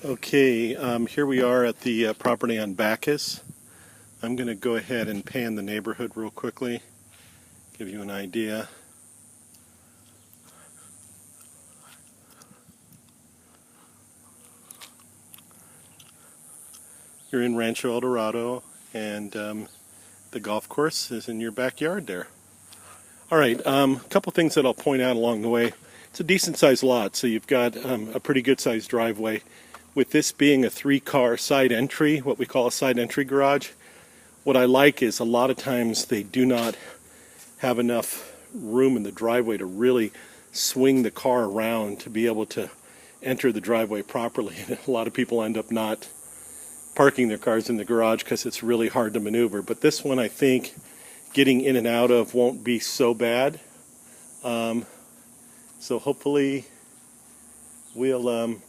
Okay, here we are at the property on Backus. I'm going to go ahead and pan the neighborhood real quickly, give you an idea. You're in Rancho El Dorado, and the golf course is in your backyard there. All right, a couple things that I'll point out along the way. It's a decent-sized lot, so you've got a pretty good-sized driveway. With this being a three-car side entry, what we call a side entry garage, what I like is a lot of times they do not have enough room in the driveway to really swing the car around to be able to enter the driveway properly. And a lot of people end up not parking their cars in the garage because it's really hard to maneuver. But this one, I think, getting in and out of won't be so bad. So hopefully we'll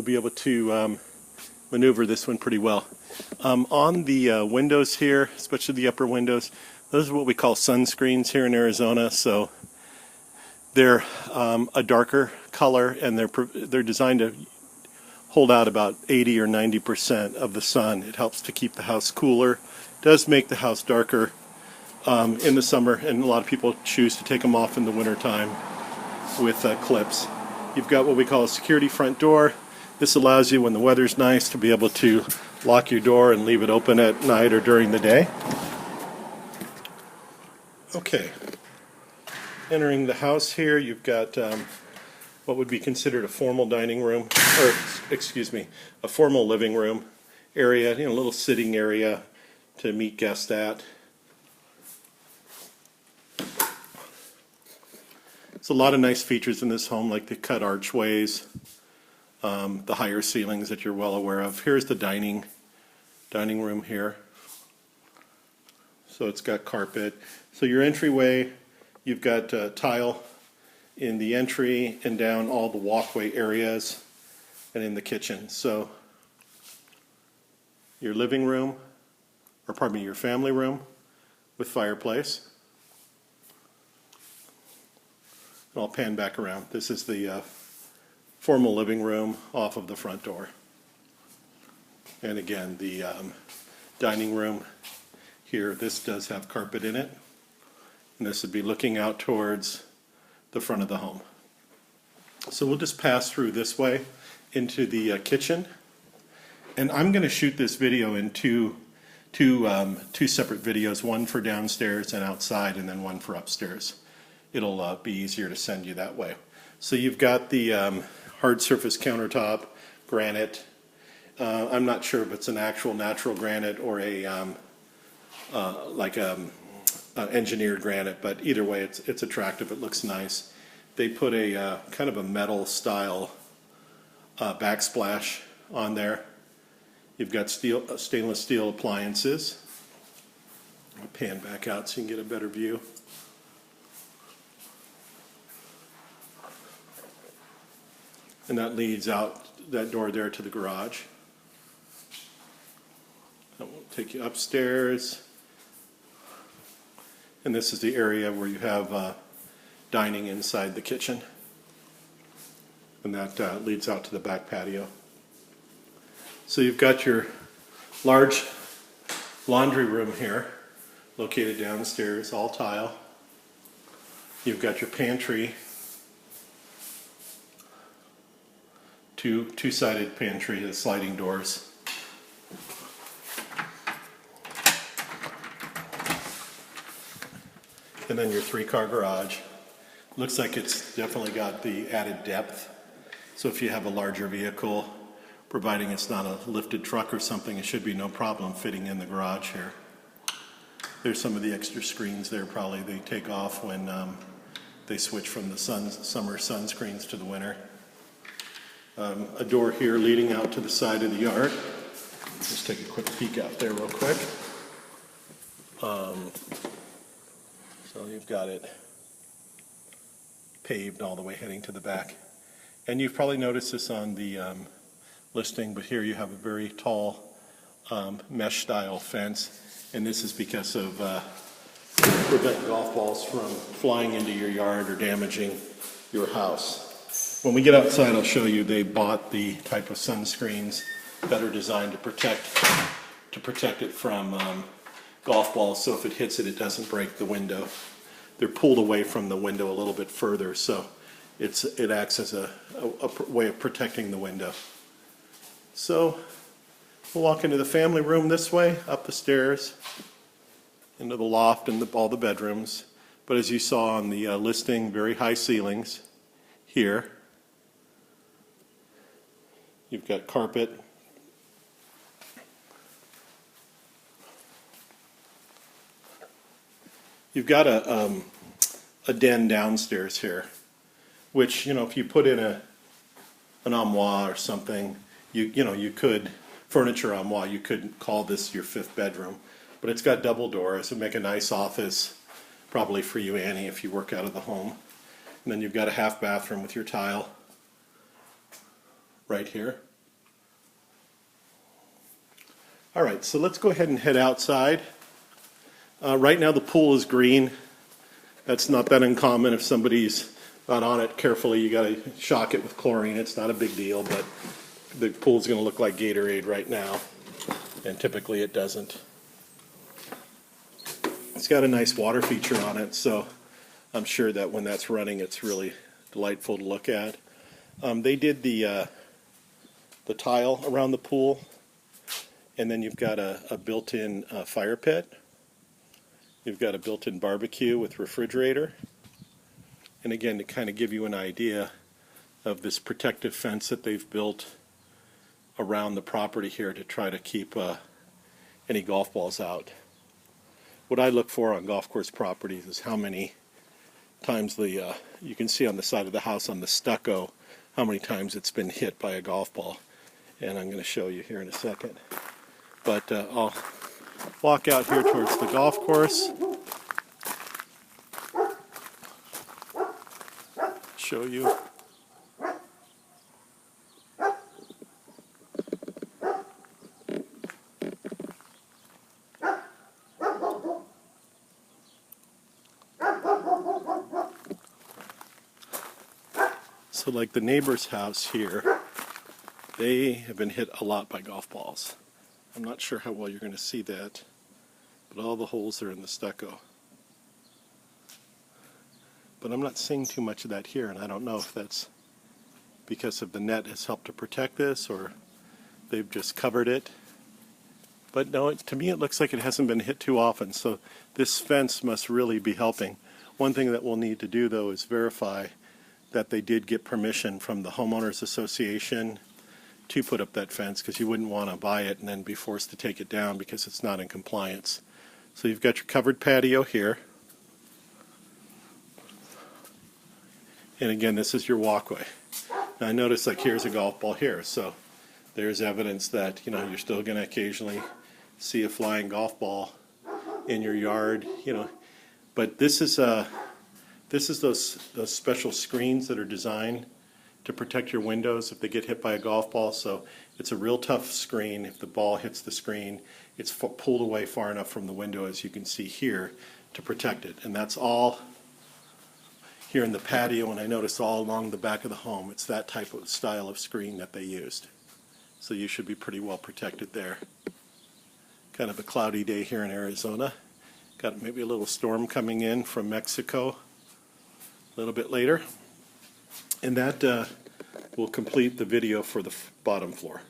be able to maneuver this one pretty well. On the windows here, especially the upper windows, those are what we call sunscreens here in Arizona. So they're a darker color, and they're designed to hold out about 80 or 90% of the sun. It helps to keep the house cooler. It does make the house darker in the summer, and a lot of people choose to take them off in the winter time with clips. You've got what we call a security front door. This allows you, when the weather's nice, to be able to lock your door and leave it open at night or during the day. Okay, entering the house here, you've got what would be considered a formal dining room, or excuse me, a formal living room area, a little sitting area to meet guests at. There's a lot of nice features in this home, like the cut archways, the higher ceilings that you're well aware of. Here's the dining room here. So it's got carpet. So your entryway, you've got tile in the entry and down all the walkway areas and in the kitchen. So your living room, or pardon me, your family room with fireplace. And I'll pan back around. This is the formal living room off of the front door. And again, the dining room here, this does have carpet in it. And this would be looking out towards the front of the home. So we'll just pass through this way into the kitchen. And I'm going to shoot this video in two separate videos, one for downstairs and outside, and then one for upstairs. It'll be easier to send you that way. So you've got the hard surface countertop, granite. I'm not sure if it's an actual natural granite or a engineered granite, but either way, it's attractive. It looks nice. They put a kind of a metal style backsplash on there. You've got stainless steel appliances. I'll pan back out so you can get a better view. And that leads out that door there to the garage. That will take you upstairs. And this is the area where you have dining inside the kitchen. And that leads out to the back patio. So you've got your large laundry room here, located downstairs, all tile. You've got your pantry, two-sided pantry, the sliding doors. And then your three-car garage. Looks like it's definitely got the added depth. So if you have a larger vehicle, providing it's not a lifted truck or something, it should be no problem fitting in the garage here. There's some of the extra screens there, probably they take off when they switch from the summer sunscreens to the winter. A door here leading out to the side of the yard. Just take a quick peek out there real quick. So you've got it paved all the way heading to the back. And you've probably noticed this on the listing, but here you have a very tall mesh style fence, and this is because of prevent golf balls from flying into your yard or damaging your house. When we get outside, I'll show you they bought the type of sunscreens that are designed to protect it from golf balls, so if it hits it, it doesn't break the window. They're pulled away from the window a little bit further, so it acts as a way of protecting the window. So we'll walk into the family room this way, up the stairs, into the loft and all the bedrooms. But as you saw on the listing, very high ceilings here. You've got carpet. You've got a den downstairs here, which, you know, if you put in an armoire or something, you could, furniture armoire, you could call this your 5th bedroom. But it's got double doors. It'd make a nice office, probably for you, Annie, if you work out of the home. And then you've got a half bathroom with your tile right here. All right, so let's go ahead and head outside. Right now the pool is green. That's not that uncommon. If somebody's not on it carefully, you got to shock it with chlorine. It's not a big deal, but the pool's going to look like Gatorade right now, and typically it doesn't. It's got a nice water feature on it, so I'm sure that when that's running, it's really delightful to look at. They did the tile around the pool, and then you've got a built-in fire pit. You've got a built-in barbecue with refrigerator. And again, to kind of give you an idea of this protective fence that they've built around the property here to try to keep any golf balls out. What I look for on golf course properties is how many times you can see on the side of the house on the stucco how many times it's been hit by a golf ball. And I'm going to show you here in a second. But I'll walk out here towards the golf course. Show you. So like the neighbor's house here, they have been hit a lot by golf balls. I'm not sure how well you're going to see that, but all the holes are in the stucco. But I'm not seeing too much of that here, and I don't know if that's because of the net has helped to protect this, or they've just covered it. But no, to me it looks like it hasn't been hit too often, so this fence must really be helping. One thing that we'll need to do, though, is verify that they did get permission from the homeowners association to put up that fence, because you wouldn't want to buy it and then be forced to take it down because it's not in compliance. So you've got your covered patio here. And again, this is your walkway. Now I notice, like, here's a golf ball here, so there's evidence that, you know, you're still going to occasionally see a flying golf ball in your yard, you know. But this is those special screens that are designed to protect your windows if they get hit by a golf ball. So it's a real tough screen. If the ball hits the screen, it's pulled away far enough from the window, as you can see here, to protect it. And that's all here in the patio, and I noticed all along the back of the home. It's that type of style of screen that they used. So you should be pretty well protected there. Kind of a cloudy day here in Arizona. Got maybe a little storm coming in from Mexico a little bit later. And that will complete the video for the bottom floor.